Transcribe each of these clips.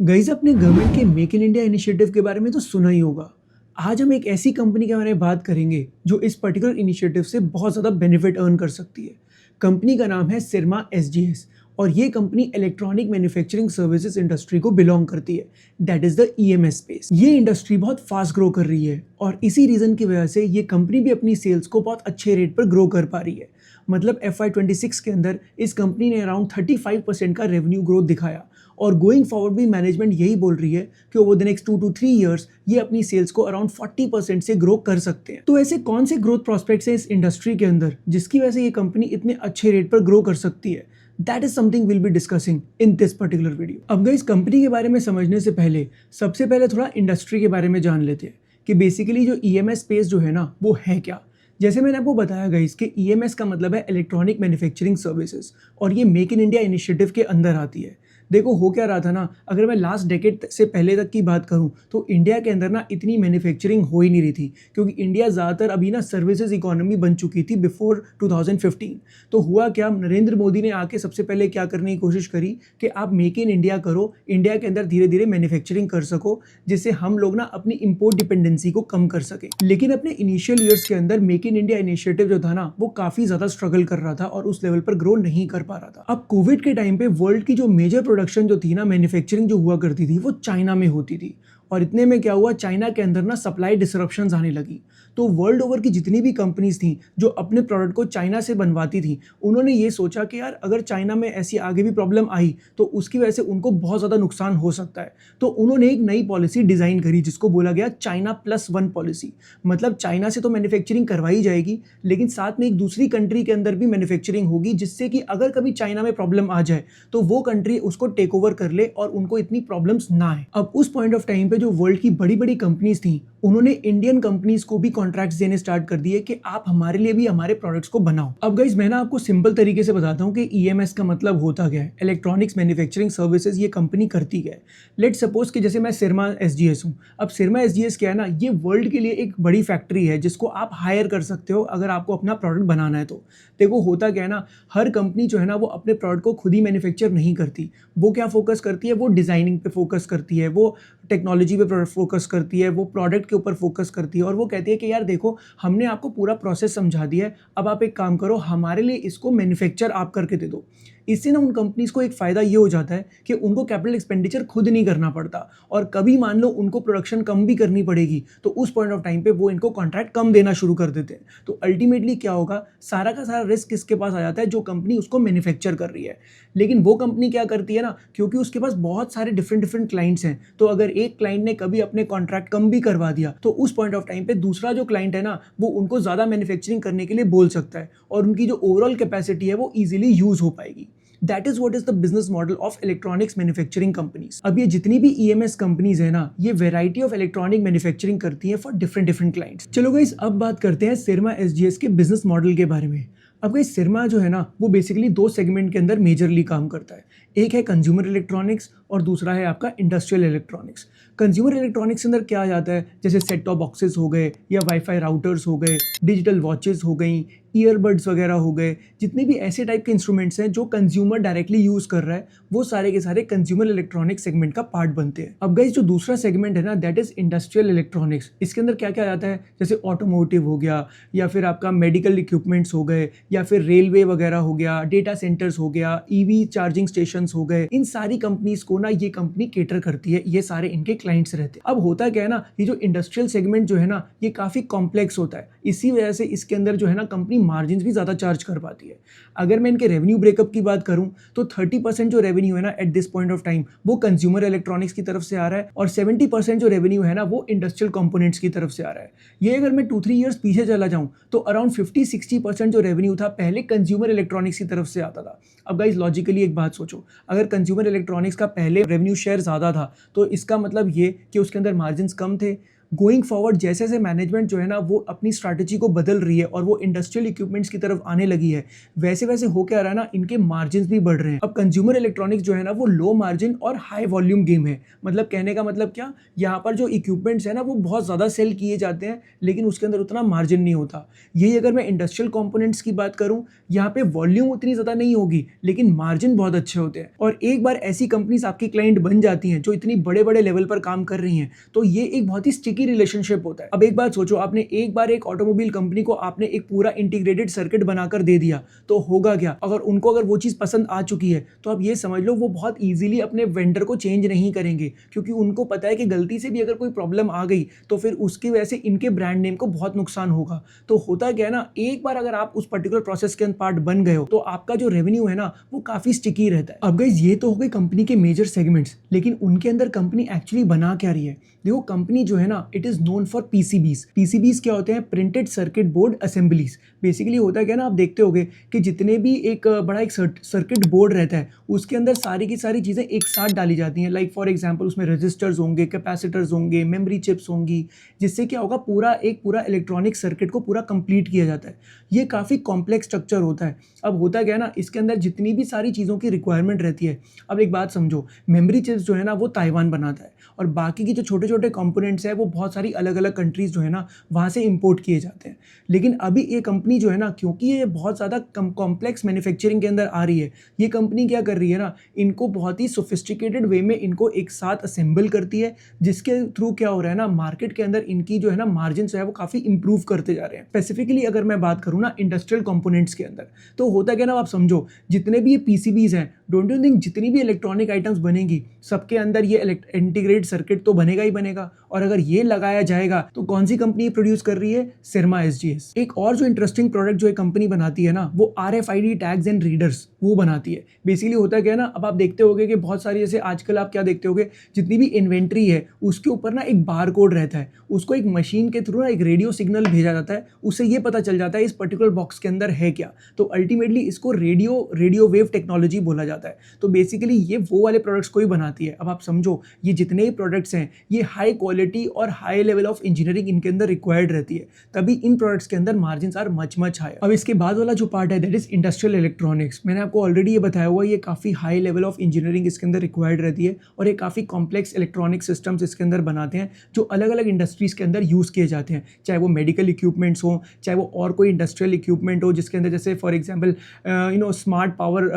Guys, अपने government के make in India initiative के बारे में तो सुना ही होगा। आज हम एक ऐसी कंपनी के बारे में बात करेंगे जो इस पर्टिकुलर इनिशिएटिव से बहुत ज़्यादा बेनिफिट अर्न कर सकती है। कंपनी का नाम है सिरमा एसजीएस और ये company electronic manufacturing services industry को बिलोंग करती है। That is the EMS space. ये इंडस्ट्री बहुत फास्ट ग्रो कर रही है और इसी रीजन की वजह से ये कंपनी भी अपनी सेल्स को बहुत अच्छे रेट पर ग्रो कर पा रही है। मतलब FY26 के अंदर इस कंपनी ने अराउंड 35% का रेवेन्यू ग्रोथ दिखाया और गोइंग फॉरवर्ड भी मैनेजमेंट यही बोल रही है कि over the next 2 to 3 years ये अपनी सेल्स को अराउंड 40% से ग्रो कर सकते हैं। तो ऐसे कौन से ग्रोथ प्रॉस्पेक्ट्स हैं इस इंडस्ट्री के अंदर जिसकी वजह से ये कंपनी इतने अच्छे रेट पर ग्रो कर सकती है? That is something will be discussing in this particular video. अब गाइस, कंपनी के बारे में समझने से पहले सबसे पहले थोड़ा इंडस्ट्री के बारे में जान लेते हैं कि बेसिकली जो ईएमएस स्पेस जो है ना वो है क्या। जैसे मैंने आपको बताया गाइस कि ईएमएस का मतलब है इलेक्ट्रॉनिक मैन्युफैक्चरिंग सर्विसेज और ये मेक इन इंडिया इनिशिएटिव के अंदर आती है। देखो हो क्या रहा था ना, अगर मैं लास्ट डेकेड से पहले तक की बात करूं तो इंडिया के अंदर ना इतनी मैन्युफैक्चरिंग हो ही नहीं रही थी क्योंकि इंडिया ज़्यादातर अभी ना सर्विसेज इकोनॉमी बन चुकी थी बिफोर 2015। तो हुआ क्या, नरेंद्र मोदी ने आके सबसे पहले क्या करने की कोशिश करी कि आप मेक इन इंडिया करो, इंडिया के अंदर धीरे धीरे मैन्युफैक्चरिंग कर सको जिससे हम लोग ना अपनी इम्पोर्ट डिपेंडेंसी को कम कर सके। लेकिन अपने इनिशियल ईयर्स के अंदर मेक इन इंडिया इनिशिएटिव जो था ना वो काफ़ी ज़्यादा स्ट्रगल कर रहा था और उस लेवल पर ग्रो नहीं कर पा रहा था। अब कोविड के टाइम पे वर्ल्ड की जो मेजर प्रोडक्शन जो थी ना, मैन्युफैक्चरिंग जो हुआ करती थी वो चाइना में होती थी और इतने में क्या हुआ, चाइना के अंदर ना सप्लाई डिसरप्शंस आने लगी। तो वर्ल्ड ओवर की जितनी भी कंपनीज थी जो अपने प्रोडक्ट को चाइना से बनवाती थी उन्होंने ये सोचा कि यार अगर चाइना में ऐसी आगे भी प्रॉब्लम आई तो उसकी वजह से उनको बहुत ज़्यादा नुकसान हो सकता है। तो उन्होंने एक नई पॉलिसी डिज़ाइन करी जिसको बोला गया China+1 पॉलिसी। मतलब चाइना से तो मैन्युफैक्चरिंग करवाई जाएगी लेकिन साथ में एक दूसरी कंट्री के अंदर भी मैन्युफैक्चरिंग होगी जिससे कि अगर कभी चाइना में प्रॉब्लम आ जाए तो वो कंट्री उसको टेक ओवर कर ले और उनको इतनी प्रॉब्लम्स ना आए। अब उस पॉइंट ऑफ टाइम पे जो वर्ल्ड की बड़ी बड़ी कंपनीज थी उन्होंने इंडियन कंपनीज को भी कॉन्ट्रैक्ट्स देने स्टार्ट कर दिए कि आप हमारे लिए भी हमारे प्रोडक्ट्स को बनाओ। अब गाइस, मैं ना आपको सिंपल तरीके से बताता हूँ कि ईएमएस का मतलब होता क्या है। इलेक्ट्रॉनिक्स मैन्युफैक्चरिंग सर्विसेज ये कंपनी करती क्या है। लेट सपोज कि जैसे मैं सिरमा एसजीएस हूँ। अब सिरमा एसजीएस क्या है ना, ये वर्ल्ड के लिए एक बड़ी फैक्ट्री है जिसको आप हायर कर सकते हो अगर आपको अपना प्रोडक्ट बनाना है तो। देखो होता क्या है ना, हर कंपनी जो है ना वो अपने प्रोडक्ट को खुद ही मैन्युफैक्चर नहीं करती। वो क्या फोकस करती है, वो डिजाइनिंग पे फोकस करती है, वो टेक्नोलॉजी पे फोकस करती है, वो प्रोडक्ट के ऊपर फोकस करती है और वो कहती है कि यार देखो हमने आपको पूरा प्रोसेस समझा दिया है, अब आप एक काम करो हमारे लिए इसको मैन्युफैक्चर आप करके दे दो। इससे ना उन कंपनीज को एक फ़ायदा ये हो जाता है कि उनको कैपिटल एक्सपेंडिचर खुद नहीं करना पड़ता और कभी मान लो उनको प्रोडक्शन कम भी करनी पड़ेगी तो उस पॉइंट ऑफ टाइम पे वो इनको कॉन्ट्रैक्ट कम देना शुरू कर देते हैं। तो अल्टीमेटली क्या होगा, सारा का सारा रिस्क किसके पास आ जाता है, जो कंपनी उसको मैन्युफैक्चर कर रही है। लेकिन वो कंपनी क्या करती है ना, क्योंकि उसके पास बहुत सारे डिफरेंट क्लाइंट्स हैं, तो अगर एक क्लाइंट ने कभी अपने कॉन्ट्रैक्ट कम भी करवा दिया तो उस पॉइंट ऑफ टाइम पे दूसरा जो क्लाइंट है ना वो उनको ज़्यादा मैन्युफैक्चरिंग करने के लिए बोल सकता है और उनकी जो ओवरऑल कैपेसिटी है वो ईजिली यूज हो पाएगी। That is what is the business model of electronics manufacturing companies. अब ये जितनी भी ईएमएस कंपनीज है ना, ये वेराइटी ऑफ इलेक्ट्रॉनिक मैन्युफैक्चरिंग करती है फॉर डिफरेंट क्लाइंट्स। चलो गाइस, अब बात करते हैं सिरमा एसजीएस के बिजनेस मॉडल के बारे में। अब गाइस, सिरमा जो है ना वो बेसिकली दो सेगमेंट के अंदर मेजरली काम करता है। एक है कंज्यूमर इलेक्ट्रॉनिक्स और दूसरा है आपका इंडस्ट्रियल इलेक्ट्रॉनिक्स। कंज्यूमर इलेक्ट्रॉनिक्स के अंदर क्या आ जाता है, जैसे सेट टॉप बॉक्सेस हो गए या वाईफाई राउटर्स हो गए, डिजिटल वॉचेस हो गई, ईयरबड्स वगैरह हो गए, जितने भी ऐसे टाइप के इंस्ट्रूमेंट्स हैं जो कंज्यूमर डायरेक्टली यूज़ कर रहा है वो सारे के सारे कंज्यूमर इलेक्ट्रॉनिक्स सेगमेंट का पार्ट बनते हैं। अब गाइस, जो दूसरा सेगमेंट है ना दैट इज इंडस्ट्रियल इलेक्ट्रॉनिक्स। इसके अंदर क्या क्या आ जाता है, जैसे ऑटोमोटिव हो गया या फिर आपका मेडिकल इक्विपमेंट्स हो गए या फिर रेलवे वगैरह हो गया, डेटा सेंटर्स हो गया, ईवी चार्जिंग स्टेशन हो गए। इन सारी कंपनीज को ना ये कंपनी केटर करती है, ये सारे इनके क्लाइंट्स रहते हैं। अब होता क्या है ना, ये जो इंडस्ट्रियल सेगमेंट जो है ना ये काफ़ी कॉम्प्लेक्स होता है, इसी वजह से इसके अंदर जो है ना कंपनी मार्जिन भी ज़्यादा चार्ज कर पाती है। अगर मैं इनके रेवेन्यू ब्रेकअप की बात करूं तो 30% जो रेवेन्यू है ना at this point of time वो कंज्यूमर इलेक्ट्रॉनिक्स की तरफ से आ रहा है और 70% जो रेवेन्यू है ना वो इंडस्ट्रियल कंपोनेंट्स की तरफ से आ रहा है। ये अगर मैं 2-3 ईयर्स पीछे चला जाऊं तो अराउंड 50-60% जो रेवेन्यू था पहले कंज्यूमर इलेक्ट्रॉनिक्स की तरफ से आता था। अब गाइस, लॉजिकली एक बात सोचो, अगर कंज्यूमर इलेक्ट्रॉनिक्स का पहले रेवेन्यू शेयर ज़्यादा था तो इसका मतलब ये कि उसके अंदर मार्जिन कम थे, गोइंग फॉरवर्ड जैसे जैसे मैनेजमेंट जो है ना वो अपनी स्ट्रैटेजी को बदल रही है और वो इंडस्ट्रियल इक्विपमेंट्स की तरफ आने लगी है, वैसे वैसे हो क्या रहा है ना, इनके मार्जिन भी बढ़ रहे हैं। अब कंज्यूमर इलेक्ट्रॉनिक्स जो है ना वो लो मार्जिन और हाई वॉल्यूम गेम है। मतलब कहने का मतलब क्या, यहाँ पर जो इक्विपमेंट्स है ना वो बहुत ज़्यादा सेल किए जाते हैं लेकिन उसके अंदर उतना मार्जिन नहीं होता। यही अगर मैं इंडस्ट्रियल कंपोनेंट्स की बात करूँ, यहाँ पे वॉल्यूम उतनी ज़्यादा नहीं होगी लेकिन मार्जिन बहुत अच्छे होते हैं। और एक बार ऐसी कंपनीज आपकी क्लाइंट बन जाती हैं जो इतनी बड़े बड़े लेवल पर काम कर रही हैं, तो ये एक बहुत ही स्टिकी रिलेशनशिप होता है। अब एक बात सोचो, आपने एक बार एक ऑटोमोबाइल कंपनी को आपने एक पूरा इंटीग्रेटेड सर्किट बनाकर दे दिया, तो होगा क्या, अगर वो चीज़ पसंद आ चुकी है तो आप ये समझ लो वो बहुत ईजिली अपने वेंडर को चेंज नहीं करेंगे, क्योंकि उनको पता है कि गलती से भी अगर कोई प्रॉब्लम आ गई तो फिर उसकी वजह से इनके ब्रांड नेम को बहुत नुकसान होगा। तो होता क्या है ना, एक बार अगर आप उस पर्टिकुलर प्रोसेस के पार्ट बन गए हो तो आपका जो रेवेन्यू है ना वो काफी स्टिकी रहता है। अब गाइस ये तो हो गई कंपनी के मेजर सेगमेंट्स, लेकिन उनके अंदर कंपनी एक्चुअली बना क्या रही है। देखो कंपनी जो है ना it is known for PCBs. PCBs क्या होते हैं, printed circuit board assemblies. Basically होता क्या है ना, आप देखते होगे कि जितने भी एक बड़ा एक सर्किट बोर्ड रहता है उसके अंदर सारी की सारी चीजें एक साथ डाली जाती हैं। लाइक फॉर एग्जांपल उसमें रजिस्टर्स होंगे, कैपेसिटर्स होंगे, मेमोरी चिप्स होंगी, जिससे क्या होगा पूरा इलेक्ट्रॉनिक सर्किट को पूरा कंप्लीट किया जाता है। ये काफ़ी कॉम्प्लेक्स स्ट्रक्चर होता है। अब होता क्या है ना, इसके अंदर जितनी भी सारी चीज़ों की रिक्वायरमेंट रहती है। अब एक बात समझो, मेमोरी चिप्स जो है ना वो ताइवान बनाता है और बाकी की जो छोटे छोटे कंपोनेंट्स है वो बहुत सारी अलग अलग कंट्रीज़ जो है ना वहाँ से इंपोर्ट किए जाते हैं। लेकिन अभी ये कंपनी जो है ना, क्योंकि ये बहुत ज़्यादा कॉम्प्लेक्स मैन्युफैक्चरिंग के अंदर आ रही है, ये कंपनी क्या कर रही है ना, इनको बहुत ही सोफिस्टिकेटेड वे में इनको एक साथ असेंबल करती है, जिसके थ्रू क्या हो रहा है ना, मार्केट के अंदर इनकी जो है ना मार्जिन है वो काफ़ी इंप्रूव करते जा रहे हैं। स्पेसिफिकली अगर मैं बात करूँ ना इंडस्ट्रियल कंपोनेंट्स के अंदर, तो होता क्या ना, आप समझो जितने भी ये पीसीबीज हैं, डोंट यू थिंक जितनी भी इलेक्ट्रॉनिक आइटम्स बनेगी सबके अंदर ये इंटीग्रेटेड सर्किट तो बनेगा ही बनेगा। और अगर ये लगाया जाएगा तो कौन सी कंपनी प्रोड्यूस कर रही है, सिरमा एसजीएस। एक और जो इंटरेस्टिंग प्रोडक्ट जो एक कंपनी बनाती है ना, वो RFID टैग्स एंड रीडर्स वो बनाती है। बेसिकली होता क्या है ना, अब आप देखते होगे कि बहुत सारी, जैसे आजकल आप क्या देखते होगे, जितनी भी इन्वेंट्री है उसके ऊपर ना एक बार कोड रहता है, उसको एक मशीन के थ्रू ना एक रेडियो सिग्नल भेजा जाता है, उससे ये पता चल जाता है इस पर्टिकुलर बॉक्स के अंदर है क्या। तो अल्टीमेटली इसको रेडियो वेव टेक्नोलॉजी बोला जाता है। तो बेसिकली ये वो वाले प्रोडक्ट्स को ही बनाती है। अब आप समझो ये जितने भी प्रोडक्ट्स हैं ये हाई क्वालिटी और हाई लेवल ऑफ इंजीनियरिंग इनके अंदर रिक्वायर्ड रहती है, तभी इन प्रोडक्ट्स के अंदर मार्जिन आर मच हाई। अब इसके बाद वाला जो पार्ट है दैट इज इंडस्ट्रियल इलेक्ट्रॉनिक्स। मैंने आपको ऑलरेडी ये बताया हुआ, ये काफ़ी हाई लेवल ऑफ इंजीनियरिंग इसके अंदर रिक्वायर्ड रहती है और ये काफ़ी कॉम्प्लेक्स इलेक्ट्रॉनिक सिस्टम्स इसके अंदर बनाते हैं जो अलग अलग इंडस्ट्रीज़ के अंदर यूज़ किए जाते हैं, चाहे वो मेडिकल इक्विपमेंट्स हो, चाहे वो और कोई इंडस्ट्रियल इक्विपमेंट हो जिसके अंदर जैसे for example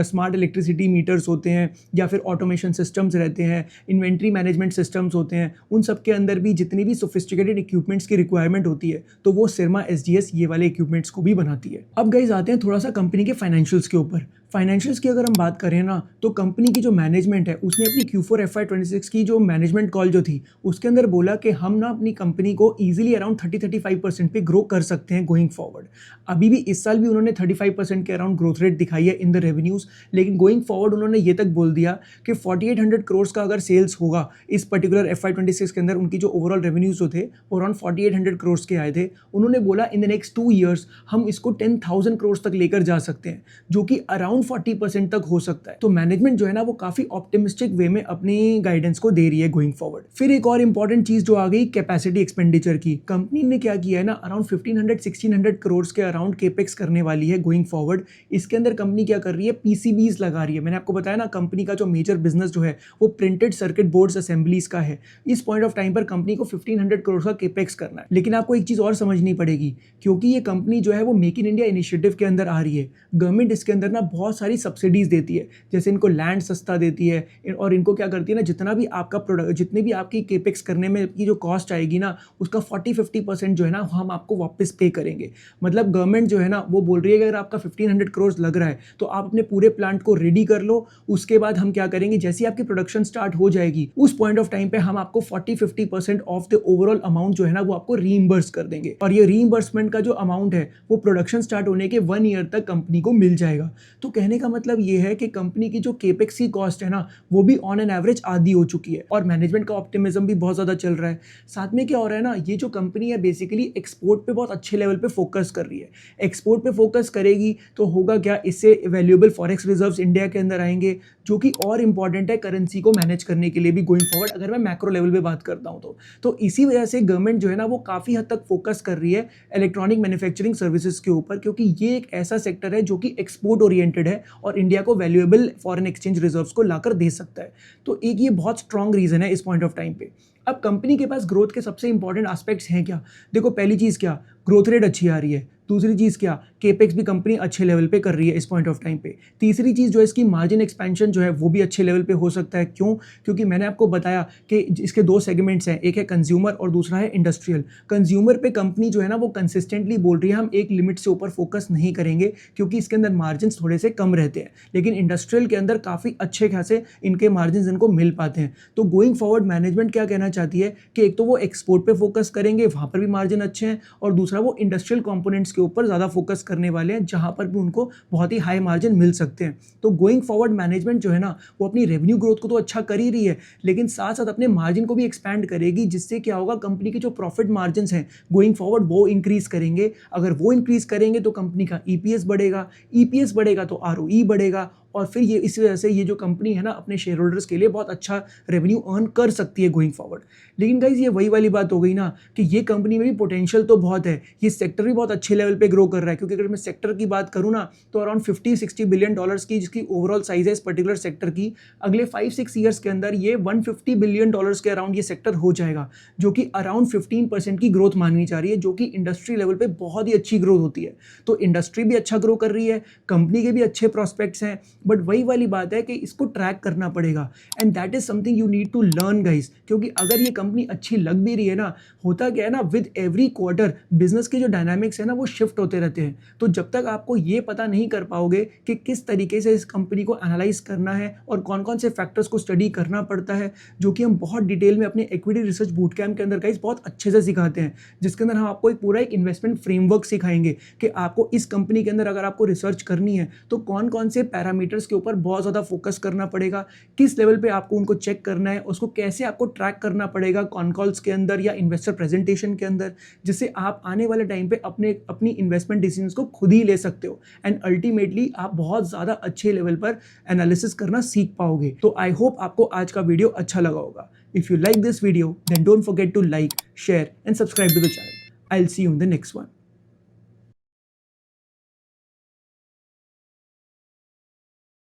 smart electricity meters होते हैं, या फिर ऑटोमेशन सिस्टम्स रहते हैं, इन्वेंट्री मैनेजमेंट सिस्टम्स होते हैं। उन सब के अंदर भी जितनी भी सोफिस्टिकेटेड इक्विपमेंट्स की रिक्वायरमेंट होती है तो वो सिरमा एसजीएस ये वाले इक्विपमेंट्स को भी बनाती है। अब गाइस आते हैं थोड़ा सा कंपनी के फाइनेंशियल्स के ऊपर। फाइनेंशियल्स की अगर हम बात करें ना, तो कंपनी की जो मैनेजमेंट है उसने अपनी Q4 FY26 की जो मैनेजमेंट कॉल जो थी उसके अंदर बोला कि हम ना अपनी कंपनी को ईजिली अराउंड 30-35% पे ग्रो कर सकते हैं गोइंग फॉरवर्ड। अभी भी इस साल भी उन्होंने 35% के अराउंड ग्रोथ रेट दिखाई है इन द रेवेन्यूज़, लेकिन गोइंग फॉरवर्ड उन्होंने ये तक बोल दिया कि 4800 करोड़ का अगर सेल्स होगा इस पर्टिकुलर FY26 के अंदर, उनकी जो ओवरऑल रेवेन्यूज़ जो थे वो अराउंड 4800 करोड़ के आए थे। उन्होंने बोला इन द नेक्स्ट 2 ईयर्स हम इसको 10,000 करोड़ तक लेकर जा सकते हैं, जो कि अराउंड 40% तक हो सकता है। तो मैनेजमेंट जो है ना वो काफी ऑप्टिमिस्टिक वे में अपनी गाइडेंस को दे रही है गोइंग फॉरवर्ड। फिर एक और इंपॉर्टेंट चीज जो आ गई कैपेसिटी एक्सपेंडिचर की। कंपनी ने क्या किया है ना, अराउंड 1500-1600 करोड़ के अराउंड केपेक्स करने वाली है गोइंग फॉरवर्ड। इसके अंदर कंपनी क्या कर रही है, पीसीबीज लगा रही है। मैंने आपको बताया ना कंपनी का जो मेजर बिजनेस जो है वो प्रिंटेड सर्किट बोर्ड्स असेंबलीज का है। इस पॉइंट ऑफ टाइम पर कंपनी को 1500 करोड़ का केपेक्स करना है। लेकिन आपको एक चीज और समझनी पड़ेगी, क्योंकि ये कंपनी जो है वो मेक इन इंडिया इनिशिएटिव के अंदर आ रही है। गवर्नमेंट इसके अंदर ना बहुत सारी सब्सिडीज देती है, जैसे इनको लैंड सस्ता देती है और इनको क्या करती है ना, जितना भी आपका प्रोडक्ट, जितने भी आपकी केपेक्स करने में की जो कॉस्ट आएगी ना उसका 40-50% जो है ना हम आपको वापस पे करेंगे। मतलब गवर्नमेंट जो है ना वो बोल रही है कि अगर आपका 1500 करोड़ लग रहा है तो आप अपने पूरे प्लांट को रेडी कर लो, उसके बाद हम क्या करेंगे, जैसे ही आपकी प्रोडक्शन स्टार्ट हो जाएगी उस पॉइंट ऑफ टाइम पे हम आपको 40-50% ऑफ द ओवरऑल अमाउंट जो है ना वो आपको रीइंबर्स कर देंगे। और ये रीइंबर्समेंट का जो अमाउंट है वो प्रोडक्शन स्टार्ट होने के 1 ईयर तक कंपनी को मिल जाएगा। तो कहने का मतलब ये है कि कंपनी की जो केपेक्स की कॉस्ट है ना वो भी ऑन एन एवरेज आधी हो चुकी है और मैनेजमेंट का ऑप्टिमिज्म भी बहुत ज़्यादा चल रहा है। साथ में क्या हो रहा है ना, ये जो कंपनी है बेसिकली एक्सपोर्ट पे बहुत अच्छे लेवल पे फोकस कर रही है। एक्सपोर्ट पे फोकस करेगी तो होगा क्या, इससे वैल्यूएबल फॉरेक्स रिजर्व्स इंडिया के अंदर आएंगे, जो कि और इंपॉर्टेंट है करेंसी को मैनेज करने के लिए भी गोइंग फॉरवर्ड, अगर मैं मैक्रो लेवल पे बात करता हूँ तो इसी वजह से गवर्नमेंट जो है ना वो काफ़ी हद तक फोकस कर रही है इलेक्ट्रॉनिक मैन्युफैक्चरिंग सर्विसेज के ऊपर, क्योंकि ये एक ऐसा सेक्टर है जो कि एक्सपोर्ट ओरिएंटेड है और इंडिया को वैल्यूएबल फॉरेन एक्सचेंज रिजर्व्स को लाकर दे सकता है। तो एक ये बहुत स्ट्रॉन्ग रीजन है इस पॉइंट ऑफ टाइम पे। अब कंपनी के पास ग्रोथ के सबसे इंपॉर्टेंट एस्पेक्ट्स हैं क्या? देखो, पहली चीज़ क्या, ग्रोथ रेट अच्छी आ रही है। दूसरी चीज़ क्या, केपेक्स भी कंपनी अच्छे लेवल पे कर रही है इस पॉइंट ऑफ टाइम पे। तीसरी चीज़ जो है इसकी मार्जिन एक्सपेंशन जो है वो भी अच्छे लेवल पे हो सकता है। क्यों? क्योंकि मैंने आपको बताया कि इसके दो सेगमेंट्स हैं, एक है कंज्यूमर और दूसरा है इंडस्ट्रियल। कंज्यूमर पे कंपनी जो है ना वो कंसिस्टेंटली बोल रही है हम एक लिमिट से ऊपर फोकस नहीं करेंगे क्योंकि इसके अंदर मार्जिन थोड़े से कम रहते हैं, लेकिन इंडस्ट्रियल के अंदर काफ़ी अच्छे खासे इनके मार्जिन इनको मिल पाते हैं। तो गोइंग फॉरवर्ड मैनेजमेंट क्या कहना चाहती है कि एक तो वो एक्सपोर्ट पे फोकस करेंगे, वहाँ पर भी मार्जिन अच्छे हैं, और दूसरा वो इंडस्ट्रियल कंपोनेंट्स के ऊपर ज़्यादा फोकस करने वाले हैं जहाँ पर भी उनको बहुत ही हाई मार्जिन मिल सकते हैं। तो गोइंग फॉरवर्ड मैनेजमेंट जो है ना वो अपनी रेवेन्यू ग्रोथ को तो अच्छा कर ही रही है, लेकिन साथ साथ अपने मार्जिन को भी एक्सपैंड करेगी, जिससे क्या होगा, कंपनी के जो प्रॉफिट मार्जिन हैं गोइंग फॉरवर्ड वो इंक्रीज करेंगे। अगर वो इंक्रीज करेंगे तो कंपनी का ईपीएस बढ़ेगा, ईपीएस बढ़ेगा तो आरओई बढ़ेगा, और फिर ये इस वजह से ये जो कंपनी है ना अपने शेयर होल्डर्स के लिए बहुत अच्छा रेवेन्यू अर्न कर सकती है गोइंग फॉरवर्ड। लेकिन गाइज ये वही वाली बात हो गई ना कि ये कंपनी में भी पोटेंशियल तो बहुत है, ये सेक्टर भी बहुत अच्छे लेवल पे ग्रो कर रहा है, क्योंकि अगर मैं सेक्टर की बात करूँ ना तो अराउंड 50-60 बिलियन डॉलर्स की जिसकी ओवरऑल साइज है इस पर्टिकुलर सेक्टर की, अगले 5-6 ईयर्स के अंदर ये 150 बिलियन डॉलर्स के अराउंड ये सेक्टर हो जाएगा, जो कि अराउंड 15% की ग्रोथ माननी जा रही है, जो कि इंडस्ट्री लेवल पे बहुत ही अच्छी ग्रोथ होती है। तो इंडस्ट्री भी अच्छा ग्रो कर रही है, कंपनी के भी अच्छे प्रॉस्पेक्ट्स हैं, बट वही वाली बात है कि इसको ट्रैक करना पड़ेगा, and that is something you need to learn guys. क्योंकि अगर ये कंपनी अच्छी लग भी रही है ना, होता क्या है ना, विद एवरी क्वार्टर बिजनेस के जो डायनामिक्स है ना वो शिफ्ट होते रहते हैं। तो जब तक आपको ये पता नहीं कर पाओगे कि किस तरीके से इस कंपनी को एनालाइज करना है और कौन कौन से फैक्टर्स को स्टडी करना पड़ता है, जो कि हम बहुत डिटेल में अपने इक्विटी रिसर्च बूट कैंप के अंदर गाइस बहुत अच्छे से सिखाते हैं, जिसके अंदर हम आपको एक पूरा एक इन्वेस्टमेंट फ्रेमवर्क सिखाएंगे कि आपको इस कंपनी के अंदर अगर आपको रिसर्च करनी है तो कौन कौन से पैरामीटर्स के ऊपर बहुत ज़्यादा फोकस करना पड़ेगा, किस लेवल पे आपको उनको चेक करना है, उसको कैसे आपको ट्रैक करना पड़ेगा कॉन कॉल्स के अंदर या इन्वेस्टर प्रेजेंटेशन के अंदर, जिससे आप आने वाले टाइम पे अपनी इन्वेस्टमेंट डिसीजंस को खुद ही ले सकते हो, एंड अल्टीमेटली आप बहुत ज़्यादा अच्छे लेवल पर एनालिसिस करना सीख पाओगे। तो आई होप आपको आज का वीडियो अच्छा लगा होगा। If you like this video then don't forget to like, share and subscribe to the channel. I will see you in the next one.